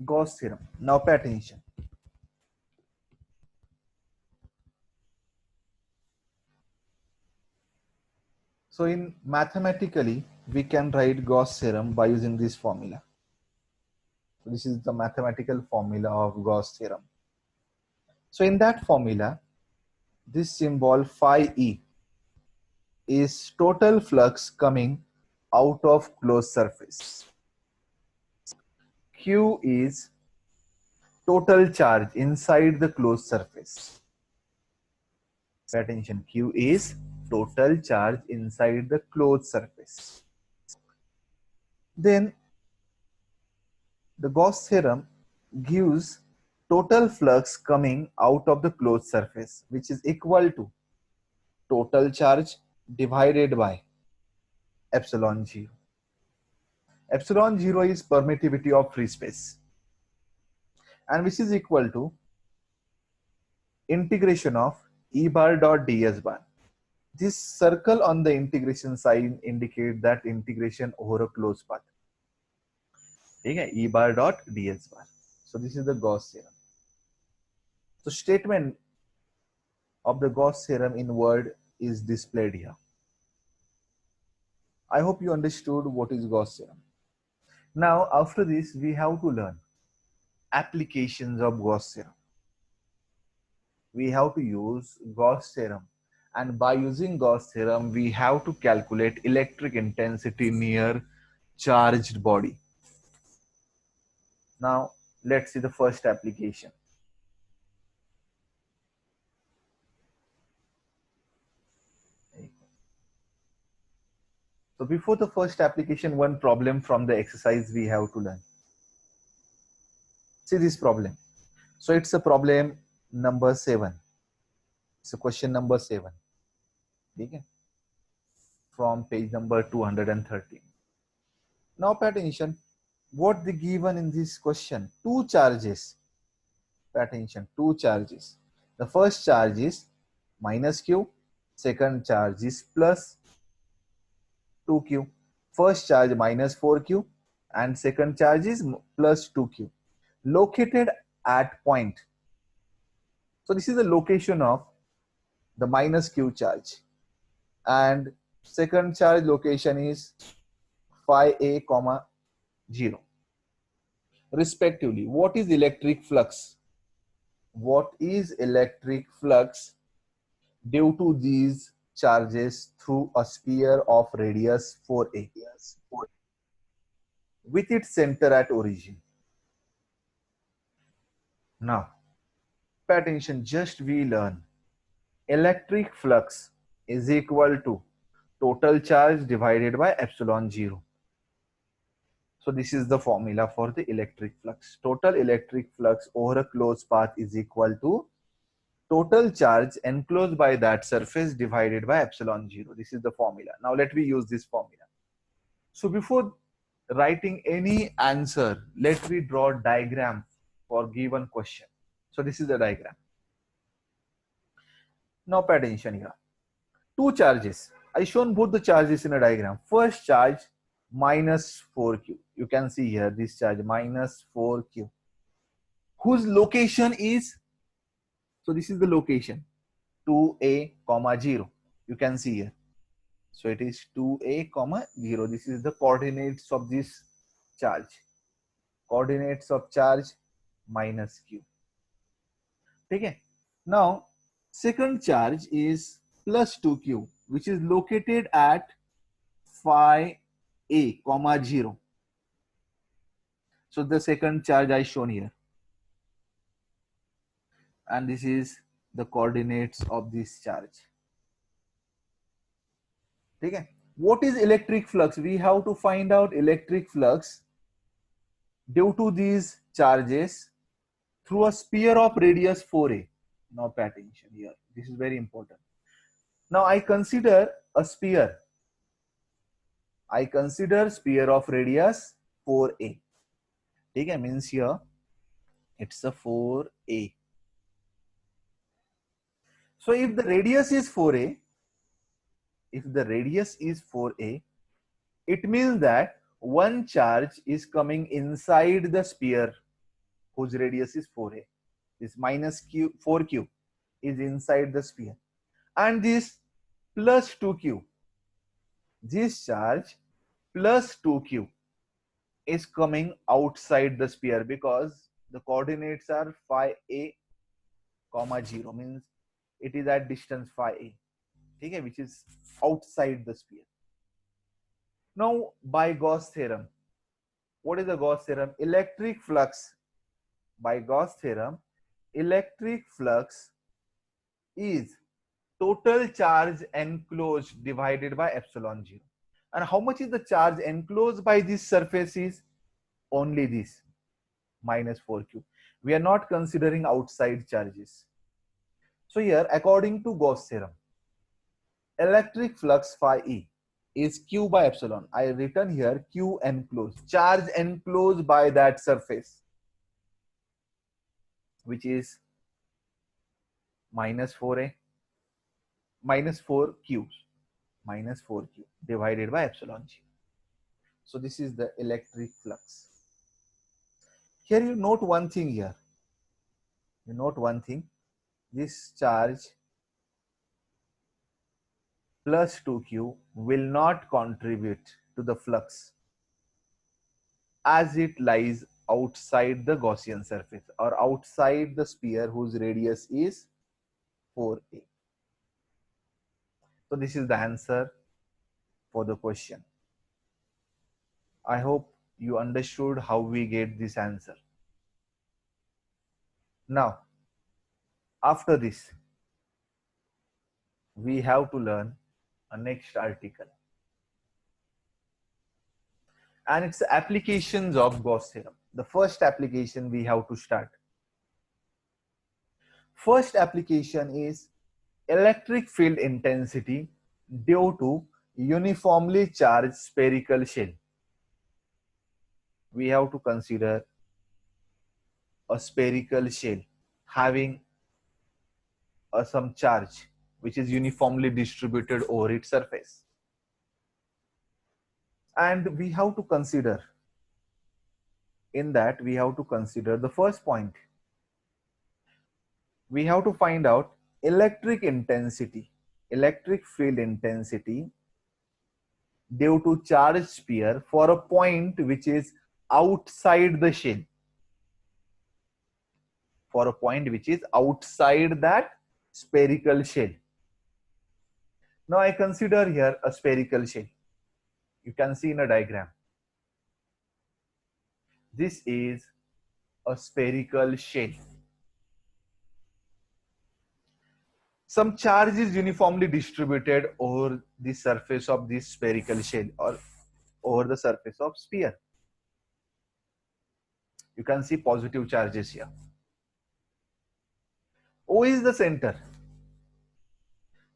Gauss theorem. Now pay attention. So in mathematically, we can write Gauss theorem by using this formula. So this is the mathematical formula of Gauss theorem. So in that formula, this symbol phi E is total flux coming out of closed surface. Q is total charge inside the closed surface. Pay attention, Q is total charge inside the closed surface. Then the Gauss theorem gives total flux coming out of the closed surface, which is equal to total charge divided by epsilon 0. Epsilon 0 is permittivity of free space, and which is equal to integration of E bar dot ds bar. This circle on the integration sign indicate that integration over a closed path. Okay, E bar dot ds bar. So this is the Gauss theorem. So statement of the Gauss theorem in word is displayed here. I hope you understood what is Gauss theorem. Now after this we have to learn applications of Gauss theorem. We have to use Gauss theorem, and by using Gauss theorem we have to calculate electric intensity near charged body. Now let's see the first application. So before the first application, one problem from the exercise we have to learn. See this problem. So it's a problem number 7. It's a question number 7. Okay? From page number 213. Now pay attention. What they given in this question? Two charges. Pay attention. Two charges. The first charge is minus q. Second charge is plus 2q. First charge minus 4q and second charge is plus 2q. Located at point. So this is the location of the minus q charge, and second charge location is phi a comma 0 respectively. What is electric flux? What is electric flux due to these charges through a sphere of radius 4a with its center at origin? Now pay attention, just we learn electric flux is equal to total charge divided by epsilon 0. So this is the formula for the electric flux. Total electric flux over a closed path is equal to total charge enclosed by that surface divided by epsilon 0. This is the formula. Now let me use this formula. So before writing any answer, let me draw a diagram for given question. So this is the diagram. Now pay attention here. Two charges. I shown both the charges in a diagram. First charge minus 4q. You can see here this charge minus 4q. Whose location is, so this is the location 2a comma 0. You can see here. So it is 2a comma 0. This is the coordinates of this charge. Coordinates of charge minus q. Okay. Now second charge is plus 2q, which is located at phi a comma 0. So the second charge I shown here, and this is the coordinates of this charge. Okay. What is electric flux? We have to find out electric flux due to these charges through a sphere of radius 4a. Now pay attention here. This is very important. Now I consider a sphere. I consider sphere of radius 4a. Okay, means here it's a 4a. So if the radius is 4a, it means that one charge is coming inside the sphere. whose radius is 4a. This minus q 4q is inside the sphere, and this plus 2q, this charge plus 2q is coming outside the sphere because the coordinates are phi a comma 0, means it is at distance phi a, okay, which is outside the sphere. Now by Gauss theorem, what is the Gauss theorem? Electric flux, by Gauss theorem, electric flux is total charge enclosed divided by epsilon 0. And how much is the charge enclosed by this surface? Is only this, minus 4q. We are not considering outside charges. So here, according to Gauss theorem, electric flux phi E is q by epsilon. I written here q enclosed, charge enclosed by that surface, which is minus 4a, minus 4q, minus 4q divided by epsilon 0. So this is the electric flux. Here you note one thing here. You note one thing. This charge plus 2q will not contribute to the flux as it lies outside the Gaussian surface or outside the sphere whose radius is 4a. So this is the answer for the question. I hope you understood how we get this answer. Now, after this, we have to learn a next article, and it's applications of Gauss theorem. The first application we have to start. First application is electric field intensity due to uniformly charged spherical shell. We have to consider a spherical shell having some charge which is uniformly distributed over its surface. And we have to consider, in that we have to consider the first point. We have to find out electric intensity, electric field intensity due to charged sphere for a point which is outside the shell. For a point which is outside that spherical shell. Now I consider here a spherical shell. You can see in a diagram. This is a spherical shell. Some charge is uniformly distributed over the surface of this spherical shell or over the surface of sphere. You can see positive charges here. O is the center.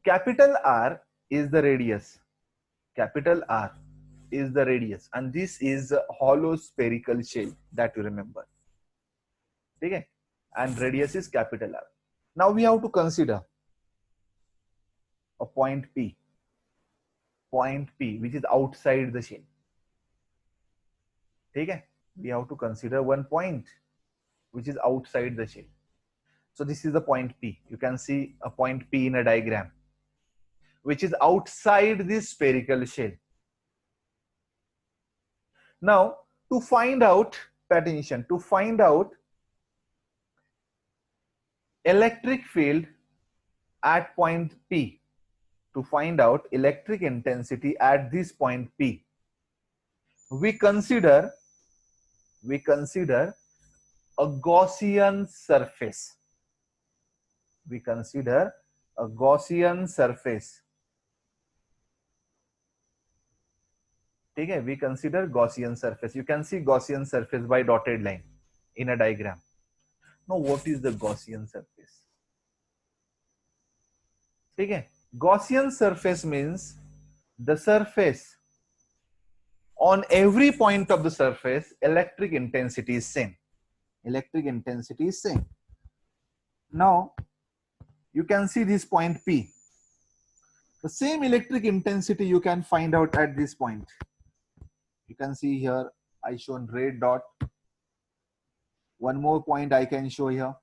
Capital R is the radius. Capital R is the radius, and this is a hollow spherical shell that you remember. Okay? And radius is capital R. Now we have to consider a point P. Point P, which is outside the shell. Okay? We have to consider one point which is outside the shell. So this is the point P. You can see a point P in a diagram, which is outside this spherical shell. Now, to find out, pay attention, to find out electric field at point P, to find out electric intensity at this point P, we consider a Gaussian surface. We consider a Gaussian surface. Okay, we consider Gaussian surface. You can see Gaussian surface by dotted line in a diagram. Now, what is the Gaussian surface? Okay, Gaussian surface means the surface, on every point of the surface, electric intensity is same. Electric intensity is same. Now, you can see this point P. The same electric intensity you can find out at this point. You can see here I shown red dot. One more point I can show here.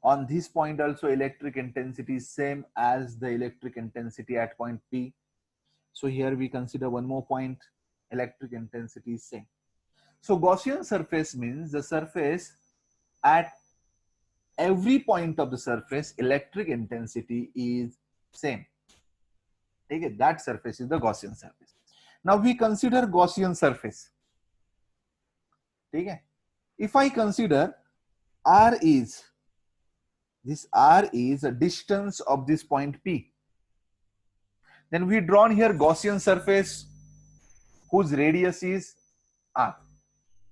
On this point also electric intensity is same as the electric intensity at point P. So here we consider one more point, electric intensity is same. So Gaussian surface means the surface at every point of the surface electric intensity is same. Okay, that surface is the Gaussian surface. Now we consider Gaussian surface. Okay, if I consider R is, this R is a distance of this point P. Then we drawn here Gaussian surface whose radius is R.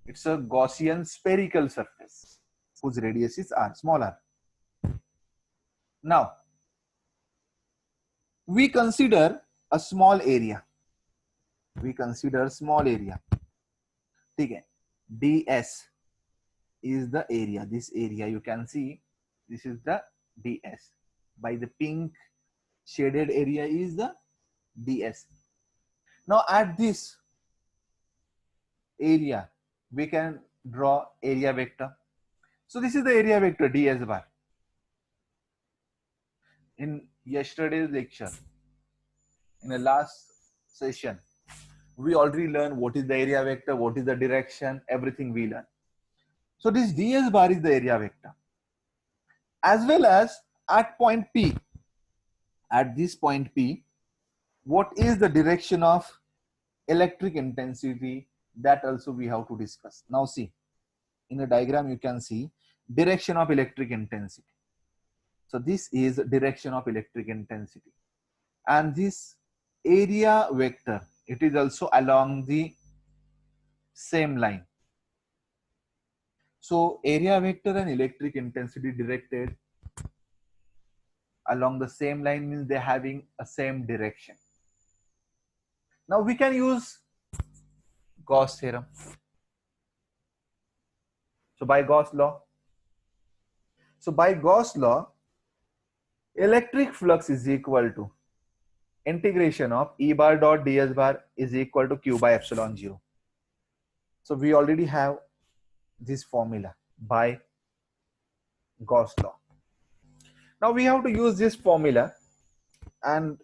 It's a Gaussian spherical surface whose radius is R, small r. Now, we consider a small area. We consider small area. Okay. ds is the area. This area you can see, this is the ds. By the pink shaded area is the ds. Now at this area, we can draw area vector. So this is the area vector ds bar. In yesterday's lecture, in the last session, we already learned what is the area vector, what is the direction, everything we learned. So this ds bar is the area vector. As well as at point P, at this point P, what is the direction of electric intensity, that also we have to discuss. Now see, in a diagram you can see direction of electric intensity. So this is direction of electric intensity. And this area vector, it is also along the same line. So area vector and electric intensity directed along the same line means they're having a same direction. Now we can use Gauss theorem. So by Gauss law, electric flux is equal to integration of E bar dot ds bar is equal to Q by epsilon 0. So we already have this formula by Gauss law. Now we have to use this formula and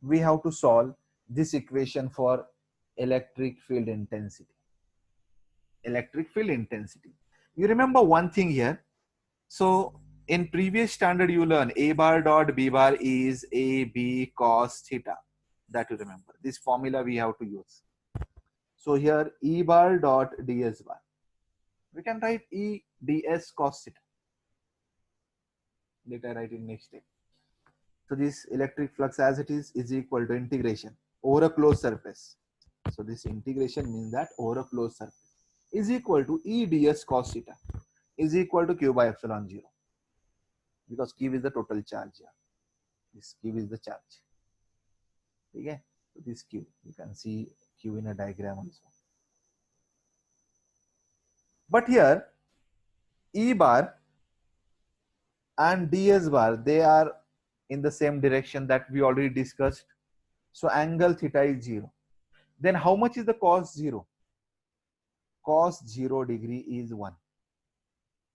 we have to solve this equation for electric field intensity. Electric field intensity. You remember one thing here. So in previous standard you learn A bar dot B bar is AB cos theta. That you remember. This formula we have to use. So here E bar dot ds bar. We can write E ds cos theta. Later write in next step. So this electric flux as it is equal to integration over a closed surface. So this integration means that over a closed surface is equal to E ds cos theta is equal to Q by epsilon 0. Because Q is the total charge here. This Q is the charge. Okay? So this Q, you can see Q in a diagram also. But here, E bar and ds bar, they are in the same direction that we already discussed. So angle theta is 0. Then how much is the cos 0? Cos 0 degree is 1.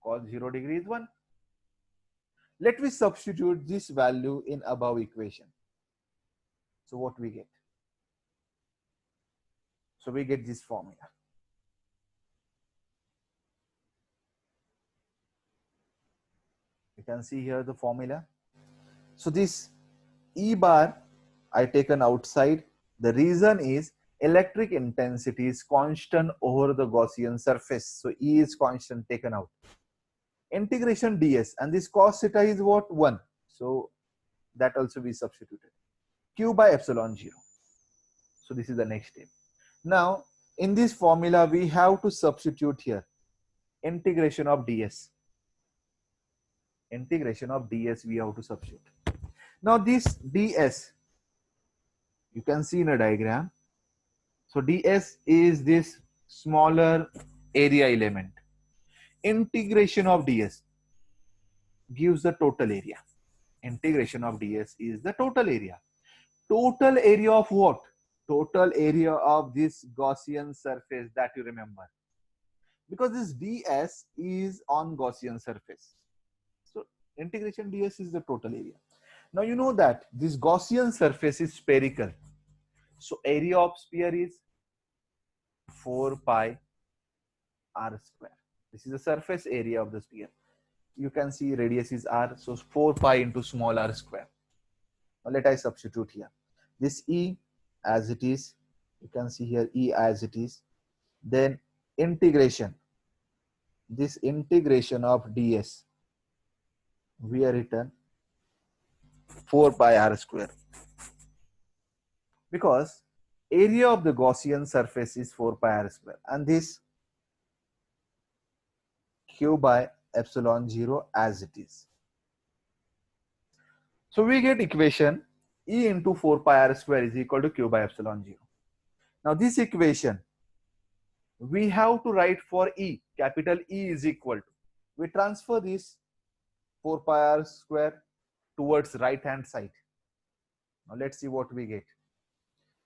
Cos 0 degree is 1. Let me substitute this value in above equation. So what we get? So we get this formula. You can see here the formula. So this E bar I taken outside. The reason is electric intensity is constant over the Gaussian surface. So E is constant taken out. Integration ds and this cos theta is what? 1. So that also we substituted. Q by epsilon 0. So this is the next step. Now in this formula we have to substitute here integration of ds. Integration of ds we have to substitute. Now this ds you can see in a diagram. So ds is this smaller area element. Integration of ds gives the total area. Integration of ds is the total area. Total area of what? Total area of this Gaussian surface that you remember. because this ds is on Gaussian surface. So integration ds is the total area. Now you know that this Gaussian surface is spherical. So area of sphere is 4 pi r square. This is the surface area of the sphere. You can see radius is r, so 4 pi into small r square. Now let I substitute here. This E as it is, you can see here E as it is. Then integration, this integration of ds, we are written 4 pi r square. Because area of the Gaussian surface is 4 pi r square, and this q by epsilon 0 as it is. So we get equation E into 4 pi r square is equal to q by epsilon 0. Now this equation we have to write for E, capital E is equal to, we transfer this 4 pi r square towards right hand side. Now let's see what we get.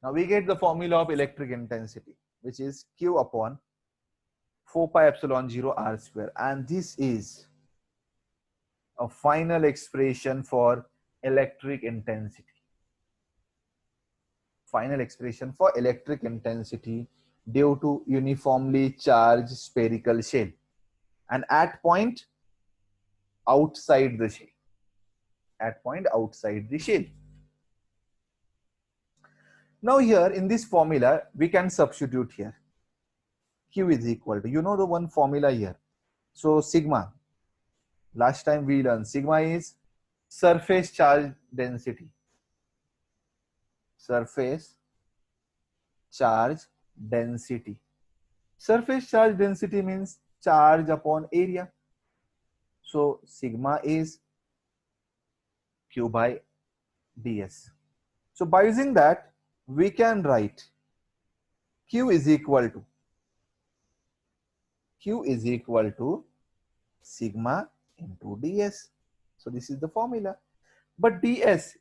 Now we get the formula of electric intensity, which is q upon 4 pi epsilon 0 r square, and this is a final expression for electric intensity. Final expression for electric intensity due to uniformly charged spherical shell and at point outside the shell. At point outside the shell. Now here in this formula we can substitute here. Q is equal to, you know the one formula here. So sigma, last time we learned sigma is surface charge density. Surface charge density. Surface charge density means charge upon area. So sigma is q by ds. So by using that, we can write q is equal to sigma into ds. So this is the formula. But ds,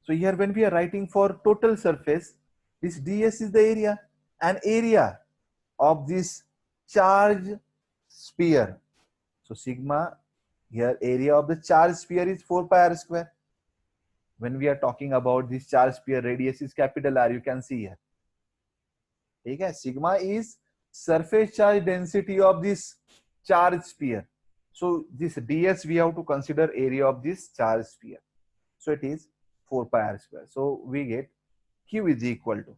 so here when we are writing for total surface, this ds is the area, and area of this charge sphere. So sigma, here area of the charge sphere is 4 pi r square. When we are talking about this charge sphere, radius is capital R, you can see here. Okay, sigma is surface charge density of this charge sphere. So this ds we have to consider area of this charge sphere. So it is 4 pi r square. So we get q is equal to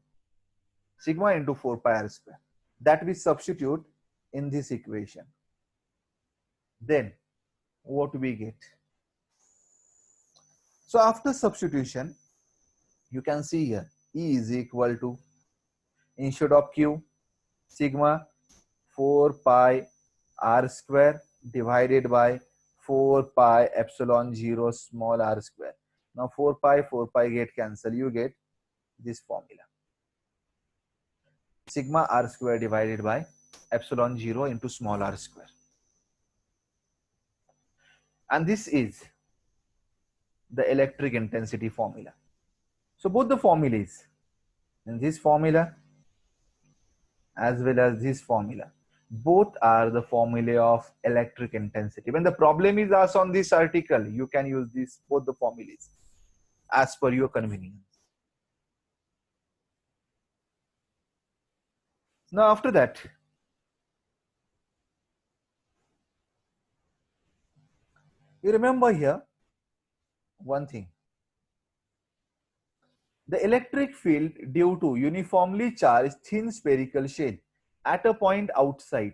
sigma into 4 pi r square. That we substitute in this equation. Then what we get? So after substitution, you can see here E is equal to, instead of q, sigma 4 pi r square divided by 4 pi epsilon 0 small r square. Now 4 pi get cancelled. You get this formula. Sigma r square divided by epsilon 0 into small r square. And this is the electric intensity formula. So both the formulas, in this formula as well as this formula, both are the formula of electric intensity. When the problem is asked on this article, you can use this both the formulas as per your convenience. Now after that, you remember here one thing. The electric field due to uniformly charged thin spherical shell at a point outside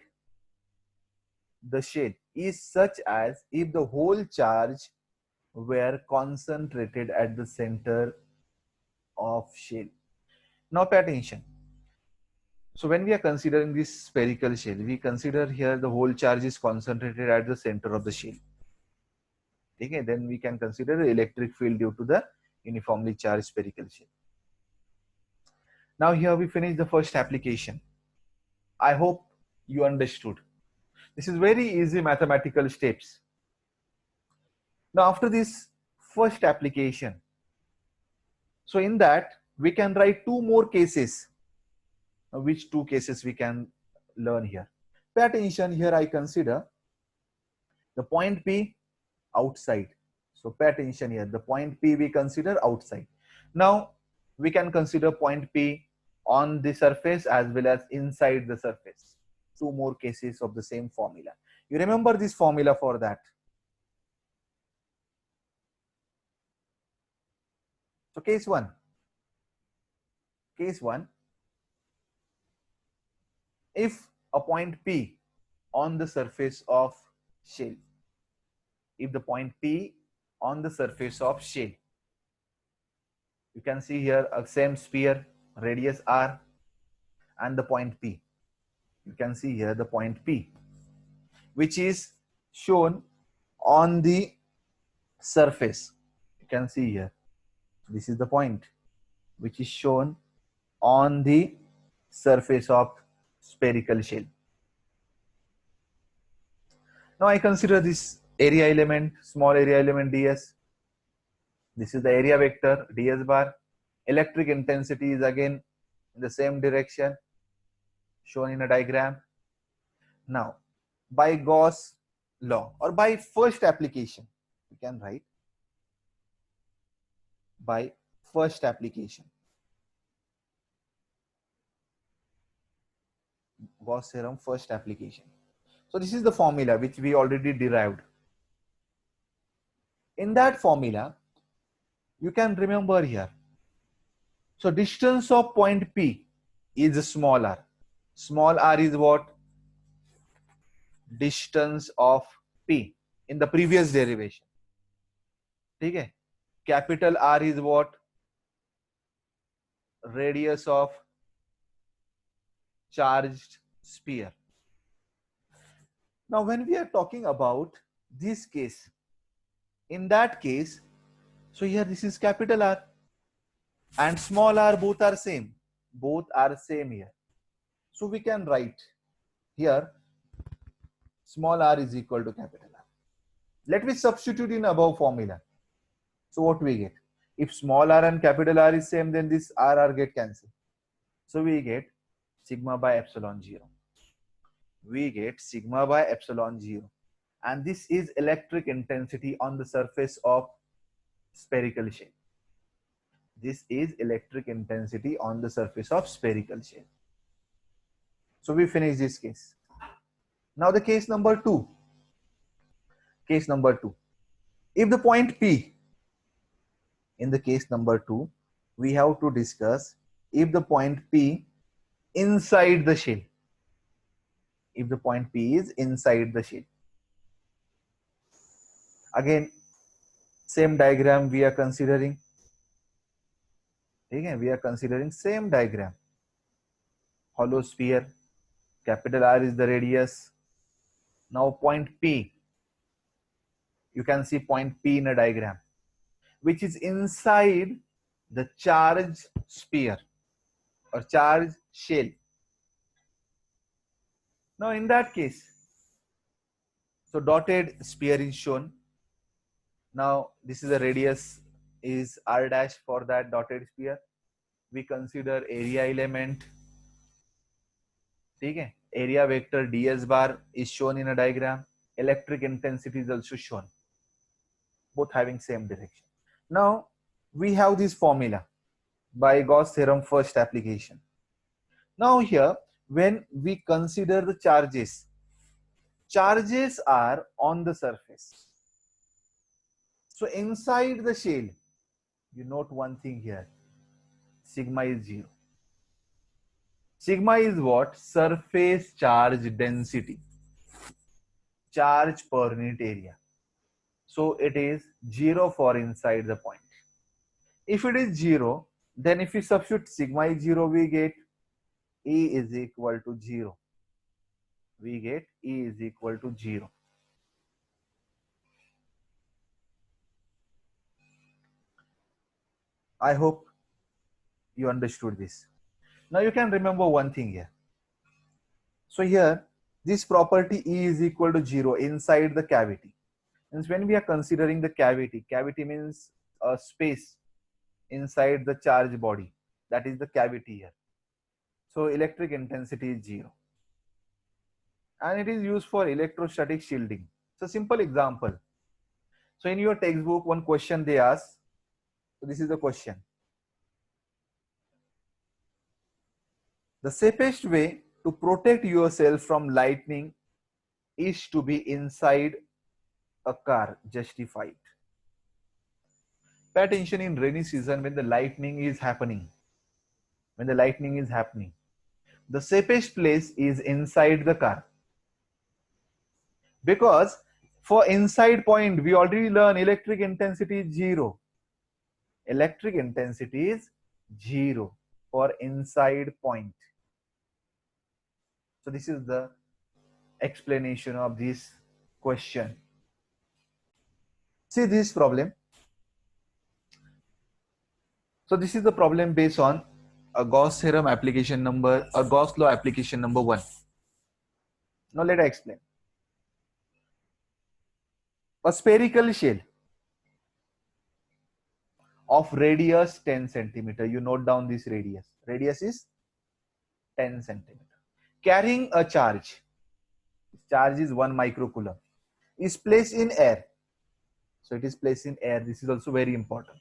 the shell is such as if the whole charge were concentrated at the center of shell. Now pay attention. So when we are considering this spherical shell, we consider here the whole charge is concentrated at the center of the shell. Okay, then we can consider the electric field due to the uniformly charged spherical shell. Now here we finish the first application. I hope you understood. This is very easy mathematical steps. Now after this first application, so in that we can write two more cases. Now which two cases we can learn here. Pay attention here. I consider the point P outside. So pay attention here. The point P we consider outside. Now we can consider point P on the surface as well as inside the surface. Two more cases of the same formula. You remember this formula for that. So case one. Case one. If a point P on the surface of shell, if the point P on the surface of shell, you can see here a same sphere, radius r, and the point P. You can see here the point P, which is shown on the surface. You can see here, this is the point which is shown on the surface of spherical shell. Now I consider this area element, small area element ds. This is the area vector ds bar. Electric intensity is again in the same direction shown in a diagram. Now by Gauss law or by first application, you can write by first application, Gauss theorem first application. So this is the formula which we already derived. In that formula, you can remember here. So distance of point P is small r. Small r is what? Distance of P in the previous derivation. Okay. Capital R is what? Radius of charged sphere. Now when we are talking about this case, in that case, so here this is capital R and small r, both are same. Both are same here. So we can write here small r is equal to capital R. Let me substitute in above formula. So what we get? If small r and capital R is same, then this r get cancelled. So we get sigma by epsilon 0. We get sigma by epsilon 0. And this is electric intensity on the surface of spherical shell. This is electric intensity on the surface of spherical shell. So we finish this case. Now the case number 2. Case number 2. If the point P, in the case number 2, we have to discuss if the point P inside the shell. If the point P is inside the shell. Again, same diagram we are considering. Again, we are considering same diagram. Hollow sphere, capital R is the radius. Now point P, you can see point P in a diagram, which is inside the charged sphere or charged shell. Now in that case, so dotted sphere is shown. Now this is the radius is r dash for that dotted sphere. We consider area element. Okay? Area vector ds bar is shown in a diagram. Electric intensity is also shown. Both having same direction. Now we have this formula by Gauss theorem first application. Now here, when we consider the charges, charges are on the surface. So inside the shell, you note one thing here, sigma is 0. Sigma is what? Surface charge density, charge per unit area. So it is 0 for inside the point. If it is 0, then if we substitute sigma is 0, we get E is equal to 0. We get E is equal to 0. I hope you understood this. Now you can remember one thing here. So here, this property E is equal to 0 inside the cavity. And when we are considering the cavity, cavity means a space inside the charged body. That is the cavity here. So electric intensity is 0. and it is used for electrostatic shielding. So simple example. So in your textbook, one question they ask. So this is the question. The safest way to protect yourself from lightning is to be inside a car. Justified. Pay attention in rainy season when the lightning is happening. When the lightning is happening, the safest place is inside the car. Because for inside point, we already learn electric intensity is zero. Electric intensity is zero for inside point. So this is the explanation of this question. See this problem. So this is the problem based on a Gauss theorem application number, a Gauss law application number 1. Now let I explain. A spherical shell of radius 10 centimeter. You note down this radius. Radius is 10 centimeter. Carrying a charge. Charge is 1 microcoulomb. Is placed in air. So it is placed in air. This is also very important.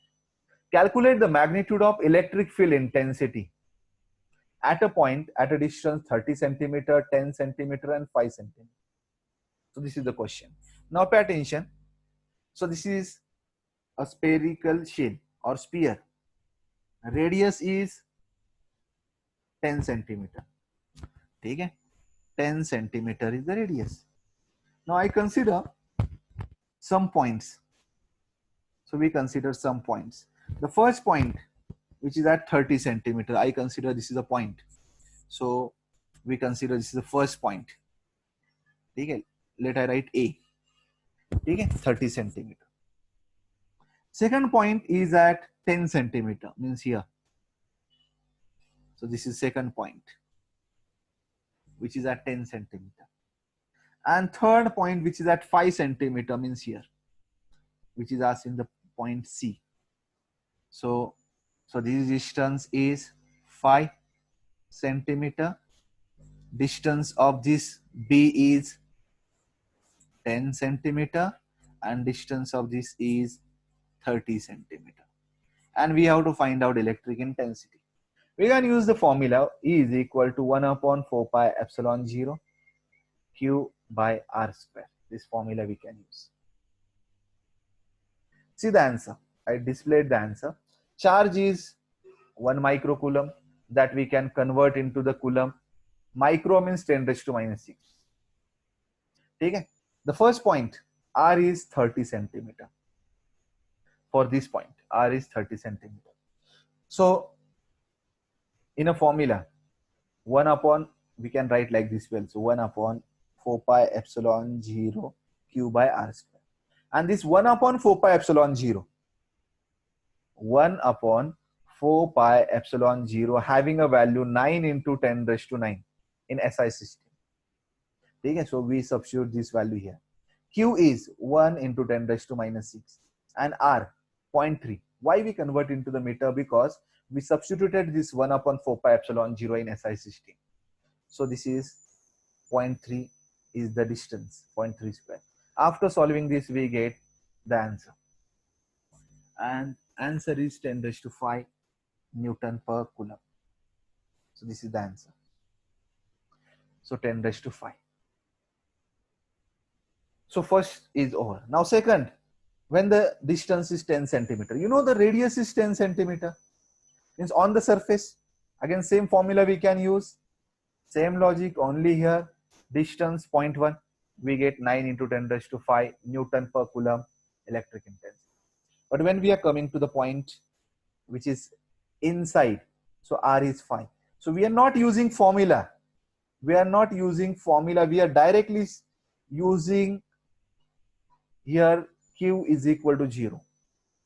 Calculate the magnitude of electric field intensity at a point at a distance 30 centimeter, 10 centimeter, and 5 centimeter. So this is the question. Now pay attention. So this is a spherical shell or sphere. Radius is 10 centimeter. Okay? 10 centimeter is the radius. Now I consider some points. So we consider some points. The first point, which is at 30 centimeter, I consider this is a point. So we consider this is the first point. Okay? Let I write A. Okay? 30 centimeter. Second point is at 10 centimeter, means here. So this is second point, which is at 10 centimeter. And third point, which is at 5 centimeter, means here, which is asked in the point C. So this distance is 5 centimeter. Distance of this B is 10 centimeter and distance of this is 30 centimeter. And we have to find out electric intensity. We can use the formula E is equal to 1 upon 4 pi epsilon 0 Q by R square. This formula we can use. See the answer. I displayed the answer. Charge is 1 microcoulomb that we can convert into the coulomb. Micro means 10 raised to minus 6. Okay? The first point, R is 30 centimeter. For this point, R is 30 centimeter. So, in a formula, 1 upon, we can write like this well. So, 1 upon 4 pi epsilon 0 Q by R square. And this 1 upon 4 pi epsilon 0, 1 upon 4 pi epsilon 0 having a value 9 into 10 raised to 9 in SI system. Okay, so we substitute this value here. Q is 1 into 10 raised to minus 6 and R 0.3. Why we convert into the meter? Because we substituted this 1 upon 4 pi epsilon 0 in SI system. So this is 0.3 is the distance, 0.3 square. After solving this, we get the answer. And answer is 10 raised to 5 Newton per coulomb. So this is the answer. So 10 raised to 5. So first is over. Now second, when the distance is 10 centimeter, you know the radius is 10 centimeter. Means on the surface, again same formula we can use. Same logic, only here distance 0.1. We get 9 into 10 raised to 5 Newton per coulomb electric intensity. But when we are coming to the point which is inside, so R is 5. So we are not using formula. We are not using formula. We are directly using here Q is equal to 0.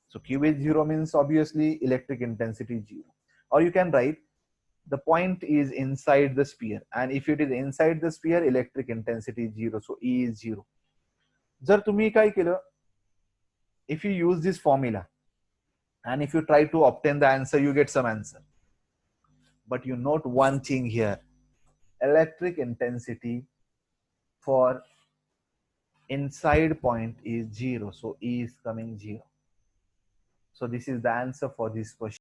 So Q is 0 means obviously electric intensity is 0. Or you can write the point is inside the sphere. And if it is inside the sphere, electric intensity is 0. So E is 0. Jar tumhi kai kela? If you use this formula and if you try to obtain the answer, you get some answer. But you note one thing here. Electric intensity for inside point is 0. So E is coming 0. So this is the answer for this question.